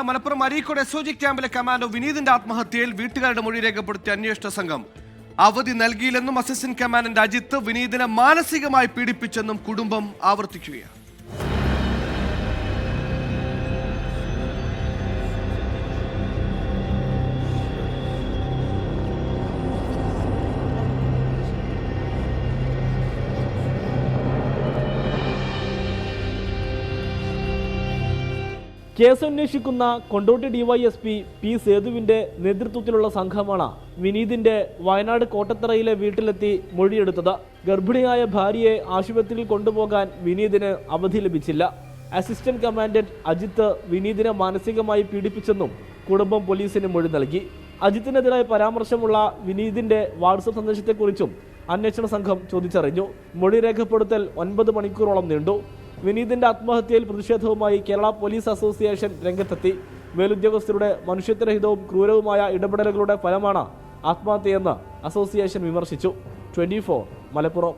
Malappuram Areekode SOG ക്യാമ്പിലെ commando വിനീതിന്റെ ആത്മഹത്യയിൽ വീട്ടുകാരുടെ മൊഴി രേഖപ്പെടുത്തിയ അന്വേഷണ സംഘം അവധി നൽകിയില്ലെന്നും അസിസ്റ്റന്റ് കമാൻഡന്റ് അജിത്ത് വിനീതിനെ മാനസികമായി പീഡിപ്പിച്ചെന്നും കുടുംബം ആവർത്തിക്കുകയാണ്. കേസ് അന്വേഷിക്കുന്ന കൊണ്ടോട്ടി ഡിവൈഎസ്പി പി സേതുവിന്റെ നേതൃത്വത്തിലുള്ള സംഘമാണ് വിനീതിന്റെ വയനാട് കോട്ടത്തറയിലെ വീട്ടിലെത്തി മൊഴിയെടുത്തത്. ഗർഭിണിയായ ഭാര്യയെ ആശുപത്രിയിൽ കൊണ്ടുപോകാൻ വിനീതിന് അവധി ലഭിച്ചില്ല. അസിസ്റ്റന്റ് കമാൻഡന്റ് അജിത്ത് വിനീതിനെ മാനസികമായി പീഡിപ്പിച്ചെന്നും കുടുംബം പോലീസിന് മൊഴി നൽകി. അജിത്തിനെതിരായ പരാമർശമുള്ള വിനീതിന്റെ വാട്സപ്പ് സന്ദേശത്തെക്കുറിച്ചും അന്വേഷണ സംഘം ചോദിച്ചറിഞ്ഞു. മൊഴി രേഖപ്പെടുത്തൽ 9 മണിക്കൂറോളം നീണ്ടു. വിനീതിന്റെ ആത്മഹത്യയിൽ പ്രതിഷേധവുമായി കേരള പോലീസ് അസോസിയേഷൻ രംഗത്തെത്തി. മേലുദ്യോഗസ്ഥരുടെ മനുഷ്യത്വരഹിതവും ക്രൂരവുമായ ഇടപെടലുകളുടെ ഫലമാണ് ആത്മഹത്യയെന്ന് അസോസിയേഷൻ വിമർശിച്ചു. 24 മലപ്പുറം.